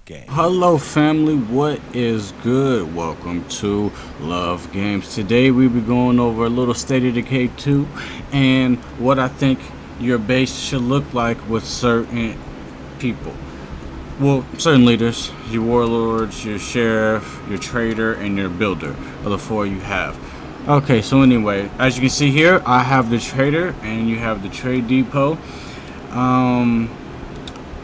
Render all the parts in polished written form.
game. Hello family, what is good? Welcome to Love Games. Today we be going over a little State of Decay 2 and what I think your base should look like with certain people. Well, certain leaders, your warlords, your sheriff, your trader, and your builder are the four you have. Okay, so anyway, as you can see here, I have the trader and you have the trade depot.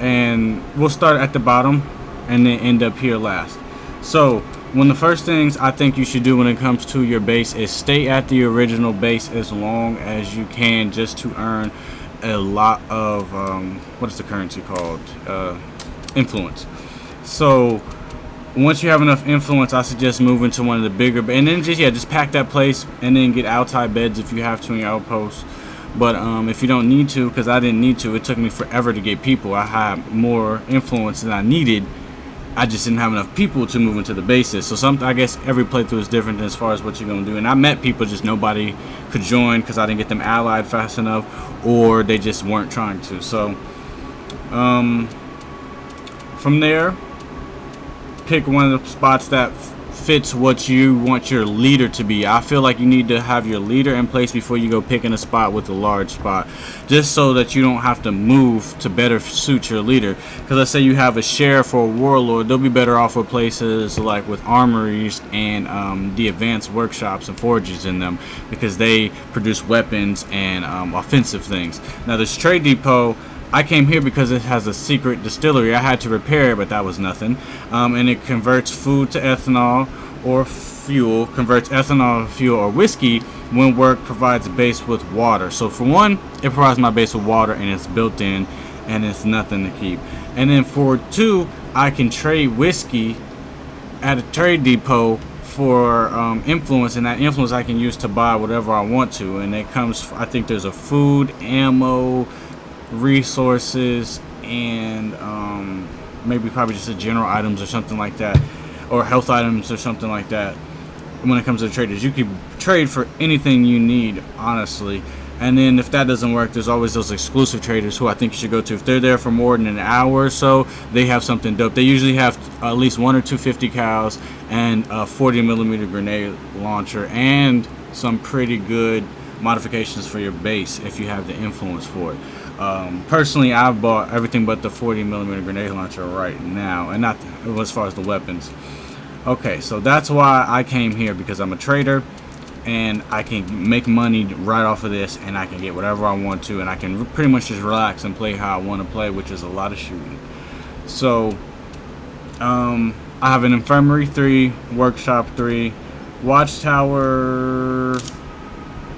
And we'll start at the bottom and then end up here last. So one of the first things I think you should do when it comes to your base is stay at the original base as long as you can, just to earn a lot of what is the currency called, influence. So once you have enough influence, I suggest moving to one of the bigger, and then just pack that place and then get outside beds if you have to in your outposts. But if you don't need to, because I didn't need to, it took me forever to get people. I had more influence than I needed. I just didn't have enough people to move into the bases. So I guess every playthrough is different as far as what you're going to do. And I met people, just nobody could join because I didn't get them allied fast enough, or they just weren't trying to. So from there, pick one of the spots that fits what you want your leader to be. I feel like you need to have your leader in place before you go picking a spot with a large spot, just so that you don't have to move to better suit your leader. Because let's say you have a sheriff or a warlord, they'll be better off with places like with armories and the advanced workshops and forges in them, because they produce weapons and offensive things. Now this trade depot, I came here because it has a secret distillery. I had to repair it, but that was nothing. And it converts food to ethanol or fuel, converts ethanol to fuel or whiskey when work provides a base with water. So for one, it provides my base with water and it's built in and it's nothing to keep. And then for two, I can trade whiskey at a trade depot for influence, and that influence I can use to buy whatever I want to. And it comes, I think there's a food, ammo, resources, and maybe probably just a general items or something like that, or health items or something like that. When it comes to traders, you can trade for anything you need, honestly. And then if that doesn't work, there's always those exclusive traders who I think you should go to. If they're there for more than an hour or so, they have something dope. They usually have at least 1 or 2 50 cals and a 40mm grenade launcher and some pretty good modifications for your base if you have the influence for it. Personally, I've bought everything but the 40mm grenade launcher right now, and not as far as the weapons. Okay, so that's why I came here, because I'm a trader and I can make money right off of this, and I can get whatever I want to, and I can pretty much just relax and play how I want to play, which is a lot of shooting. So I have an infirmary 3, workshop 3, watchtower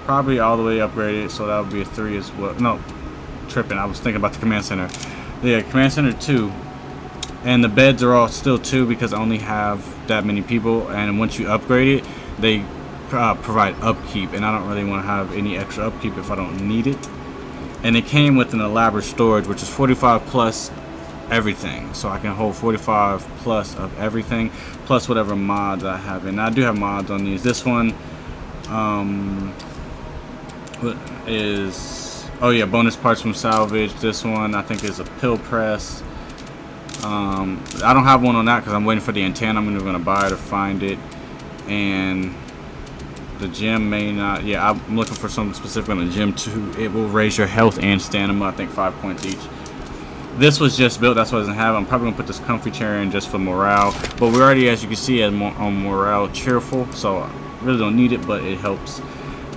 probably all the way upgraded, so that would be a 3 as well. No, tripping, I was thinking about the command center. Yeah, command center 2, and the beds are all still 2 because I only have that many people. And once you upgrade it, they provide upkeep, and I don't really want to have any extra upkeep if I don't need it. And it came with an elaborate storage, which is 45 plus everything, so I can hold 45 plus of everything, plus whatever mods I have. And I do have mods on these. This one is, oh yeah, bonus parts from salvage. This one I think is a pill press. I don't have one on that because I'm waiting for the antenna. I'm going to buy it or find it. And the gem may not. Yeah, I'm looking for something specific on the gem too. It will raise your health and stamina, I think 5 points each. This was just built, that's why it doesn't have it. I'm probably going to put this comfy chair in just for morale. But we're already, as you can see, on morale cheerful, so I really don't need it, but it helps.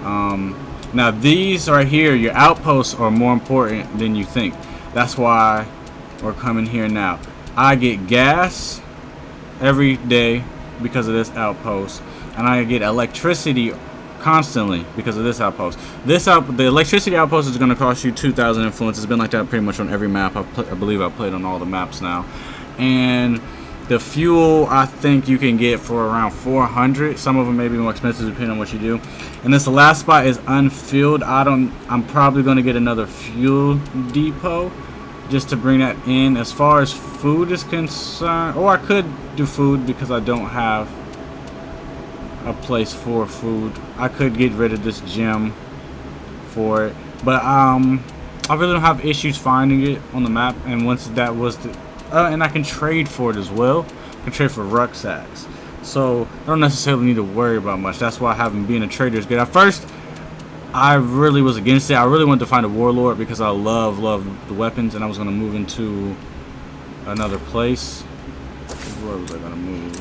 Now these right here, your outposts, are more important than you think. That's why we're coming here now. I get gas every day because of this outpost, and I get electricity constantly because of this outpost. The electricity outpost is going to cost you 2,000 influence. It's been like that pretty much on every map. I believe I've played on all the maps now. And the fuel, I think you can get for around 400. Some of them may be more expensive depending on what you do. And this last spot is unfilled. I'm probably going to get another fuel depot just to bring that in. As far as food is concerned, or I could do food because I don't have a place for food. I could get rid of this gem for it, but I really don't have issues finding it on the map. And once that was and I can trade for it as well. I can trade for rucksacks. So I don't necessarily need to worry about much. That's why having being a trader is good. At first, I really was against it. I really wanted to find a warlord because I love the weapons, and I was going to move into another place. Where was I going to move?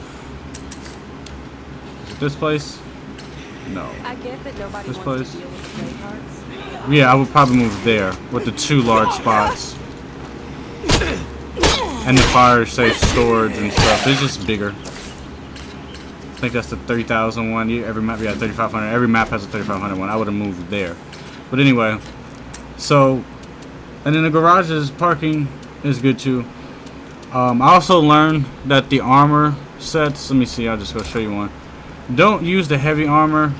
Is it this place? No. I get that nobody This wants place? to deal with trade cards. Yeah, I would probably move there with the 2 large spots. And the fire safe storage and stuff. It's just bigger. I think that's the 30,000 one. Every map, yeah, 3,500. Every map has a 3,500 one. I would have moved there. But anyway, so, and then the garages parking is good too. I also learned that the armor sets, let me see, I'll just go show you one. Don't use the heavy armor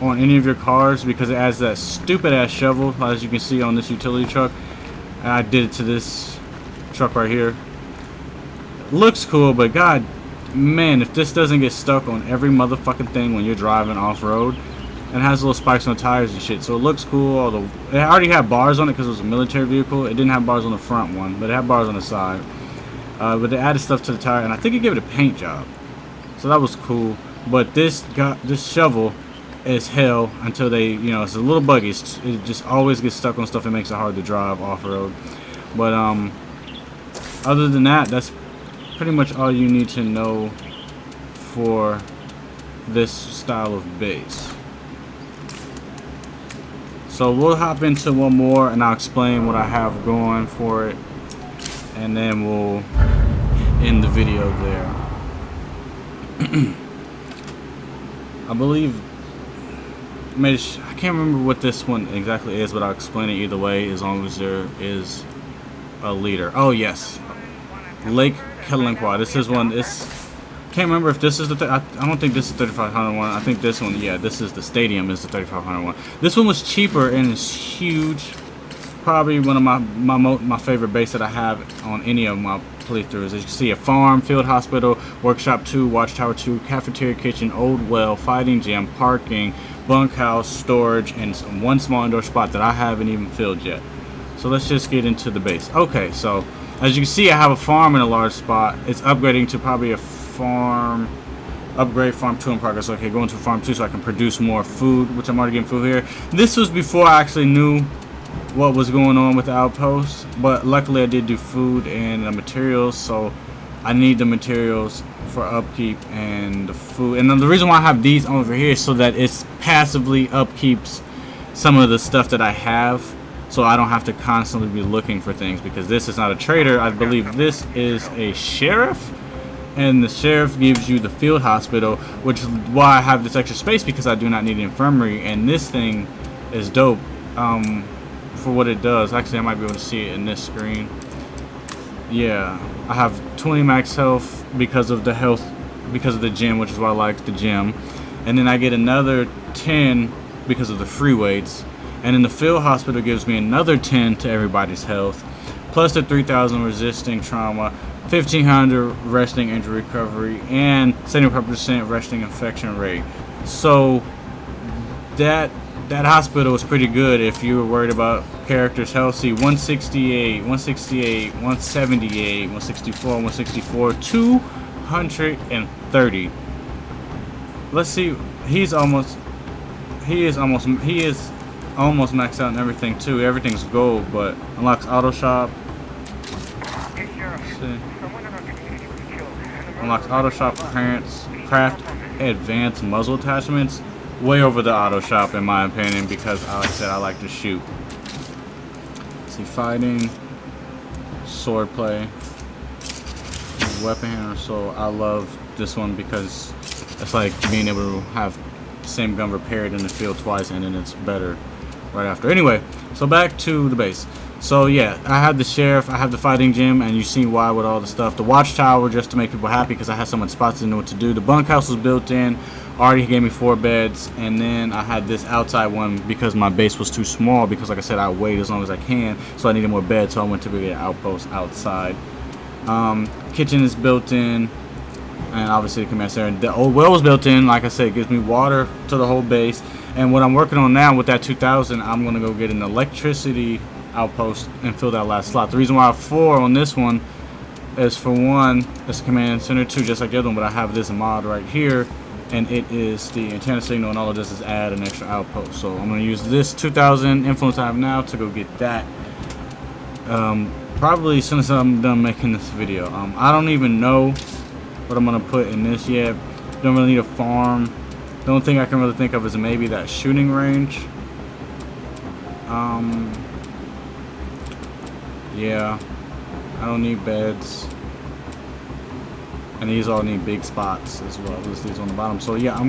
on any of your cars because it adds that stupid ass shovel, as you can see on this utility truck. And I did it to this truck right here. Looks cool, but god man, if this doesn't get stuck on every motherfucking thing when you're driving off-road, and it has little spikes on the tires and shit, so it looks cool. It already had bars on it because it was a military vehicle. It didn't have bars on the front one, but it had bars on the side. But they added stuff to the tire, and I think it gave it a paint job, so that was cool. But this shovel is hell until they, you know, it's a little buggy. It just always gets stuck on stuff and makes it hard to drive off-road. But other than that, that's pretty much all you need to know for this style of base. So we'll hop into one more and I'll explain what I have going for it, and then we'll end the video there. I believe, I can't remember what this one exactly is, but I'll explain it either way as long as there is a leader. Oh yes, Lake Kelenqua. This is one. Can't remember if this is the. I don't think this is the 3,500 one. I think this one. Yeah, this is the stadium. Is the 3,500 one. This one was cheaper and it's huge. Probably one of my favorite base that I have on any of my playthroughs. As you can see, a farm, field hospital, workshop 2, watchtower 2, cafeteria, kitchen, old well, fighting gym, parking, bunkhouse, storage, and one small indoor spot that I haven't even filled yet. So let's just get into the base. Okay, so as you can see, I have a farm in a large spot. It's upgrading to probably a farm. Upgrade farm 2 in progress. Okay, going to farm 2 so I can produce more food, which I'm already getting food here. This was before I actually knew what was going on with the outpost, but luckily I did do food and the materials, so I need the materials for upkeep and the food. And then the reason why I have these over here is so that it's passively upkeeps some of the stuff that I have, so I don't have to constantly be looking for things, because this is not a trader. I believe this is a sheriff, and the sheriff gives you the field hospital, which is why I have this extra space, because I do not need an infirmary. And this thing is dope for what it does. Actually, I might be able to see it in this screen. Yeah, I have 20 max health because of the gym, which is why I like the gym. And then I get another 10 because of the free weights. And then the field hospital gives me another 10 to everybody's health, plus the 3,000 resisting trauma, 1,500 resting injury recovery, and 75% resting infection rate. So that hospital is pretty good if you were worried about characters' health. See, 168, 168, 178, 164, 164, 230. Let's see. He is almost maxed out and everything too. Everything's gold, but unlocks auto shop. Unlocks auto shop craft advanced muzzle attachments. Way over the auto shop in my opinion, because like I said, I like to shoot. See, fighting, sword play, weapon handler. So I love this one because it's like being able to have the same gun repaired in the field twice, and then it's better right after. Anyway, so back to the base. So yeah, I have the sheriff, I have the fighting gym, and you see why with all the stuff. The watchtower, just to make people happy because I had so much spots to know what to do. The bunkhouse was built in, already gave me 4 beds, and then I had this outside one because my base was too small, because like I said, I wait as long as I can, so I needed more beds, so I went to get an outpost outside. Kitchen is built in, and obviously the command center. The old well was built in, like I said, it gives me water to the whole base. And what I'm working on now with that 2,000, I'm going to go get an electricity outpost and fill that last slot. The reason why I have 4 on this one is, for one, it's command center 2, just like the other one, but I have this mod right here, and it is the antenna signal, and all of this is add an extra outpost. So I'm going to use this 2000 influence I have now to go get that. Probably as soon as I'm done making this video. I don't even know what I'm going to put in this yet. Don't really need a farm. The only thing I can really think of is maybe that shooting range. Yeah, I don't need beds, and these all need big spots as well as these on the bottom. So yeah, I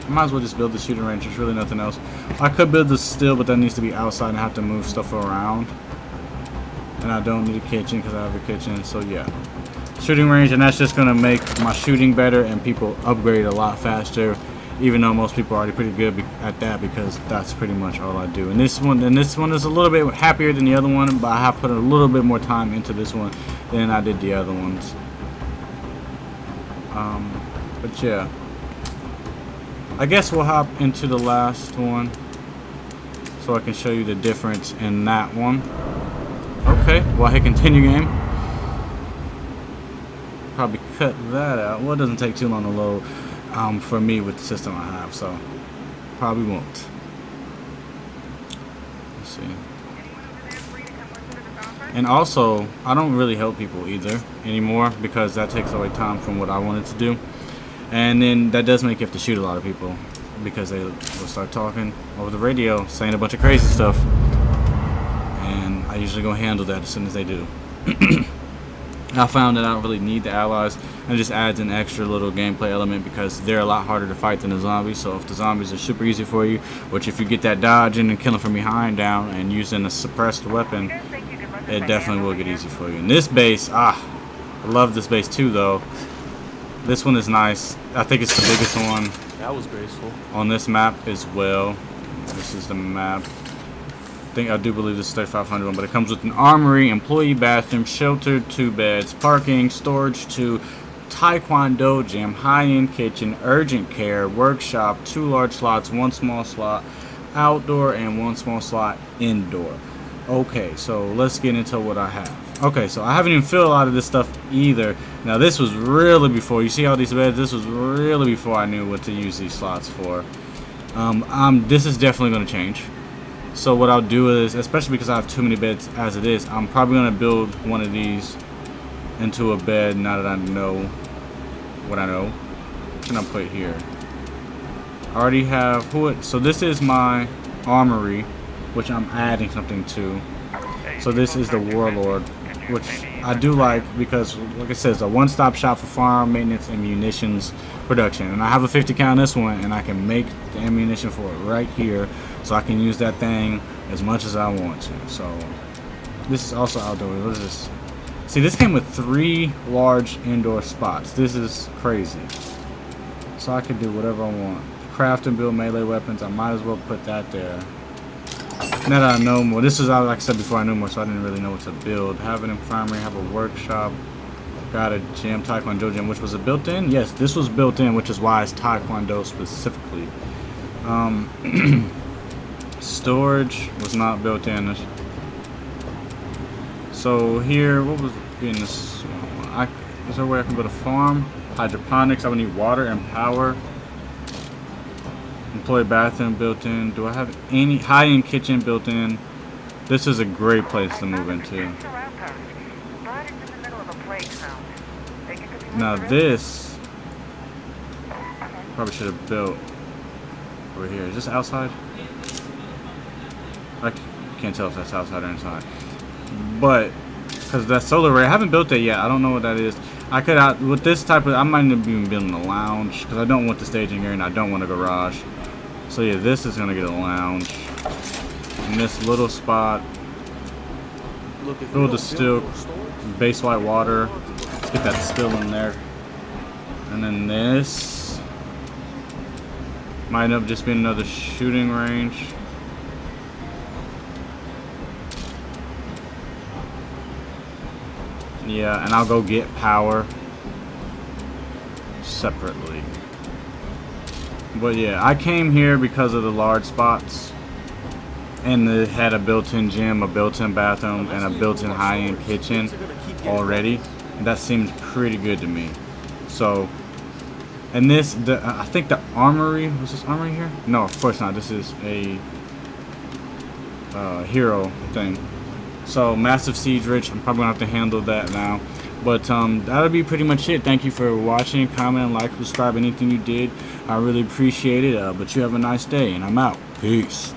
might as well just build the shooting range. There's really nothing else. I could build this still, but that needs to be outside and I have to move stuff around, and I don't need a kitchen because I have a kitchen. So yeah, shooting range, and that's just gonna make my shooting better and people upgrade a lot faster, even though most people are already pretty good at that, because that's pretty much all I do. And this one is a little bit happier than the other one, but I have put a little bit more time into this one than I did the other ones. But yeah, I guess we'll hop into the last one so I can show you the difference in that one. Okay, well, I hit continue game. Probably cut that out. Well, it doesn't take too long to load for me with the system I have, so probably won't. Let's see. And also, I don't really help people either anymore, because that takes away time from what I wanted to do. And then that does make you have to shoot a lot of people, because they will start talking over the radio, saying a bunch of crazy stuff. And I usually go handle that as soon as they do. I found that I don't really need the allies, and it just adds an extra little gameplay element, because they're a lot harder to fight than the zombies. So if the zombies are super easy for you, which if you get that dodging and killing from behind down and using a suppressed weapon, it definitely will get easy for you. And this base, I love this base too though. This one is nice. I think it's the biggest one. That was graceful. On this map as well. This is the map. I do believe this is 3500 one, but it comes with an armory, employee bathroom, shelter, 2 beds, parking, storage 2, taekwondo gym, high-end kitchen, urgent care, workshop, 2 large slots, 1 small slot outdoor, and 1 small slot indoor. Okay, so let's get into what I have. Okay, so I haven't even filled a lot of this stuff either. Now this was really before, you see all these beds, this was really before I knew what to use these slots for. This is definitely going to change. So what I'll do is, especially because I have too many beds as it is, I'm probably going to build one of these into a bed now that I know what I know. What can I put here? I already have, so this is my armory, which I'm adding something to. So this is the Warlord, which I do like because, like it says, a one-stop shop for firearm maintenance and munitions production. And I have a 50 cal in this one, and I can make the ammunition for it right here, so I can use that thing as much as I want to. So this is also outdoor. What is this? See, this came with 3 large indoor spots. This is crazy. So I can do whatever I want. Craft and build melee weapons. I might as well put that there. Now that I know more, this is like I said before, I knew more, so I didn't really know what to build. Have an infirmary, have a workshop, got a gym, taekwondo gym, which was a built-in. Yes, this was built in, which is why it's taekwondo specifically. Storage was not built in. So here, what was in this one? Is there a way I can build a farm? Hydroponics. I would need water and power. Employee bathroom built in. Do I have any high-end kitchen built in? This is a great place to move into. Now this probably should have built over here. Is this outside? I can't tell if that's outside or inside. But because that solar array, I haven't built that yet. I don't know what that is. I could with this type of, I might even be building a lounge because I don't want the staging area and I don't want a garage. So yeah, this is gonna get a lounge. In this little spot, build the still, base white water. Let's get that still in there. And then this might end up just being another shooting range. Yeah, and I'll go get power separately. But yeah, I came here because of the large spots, and it had a built-in gym, a built-in bathroom, and a built-in high-end kitchen already. and that seems pretty good to me. So, and this, I think the armory, was this armory here? No, of course not. This is a hero thing. So massive siege rich, I'm probably gonna have to handle that now. But that'll be pretty much it. Thank you for watching. Comment, like, subscribe, anything you did, I really appreciate it. But you have a nice day, and I'm out. Peace.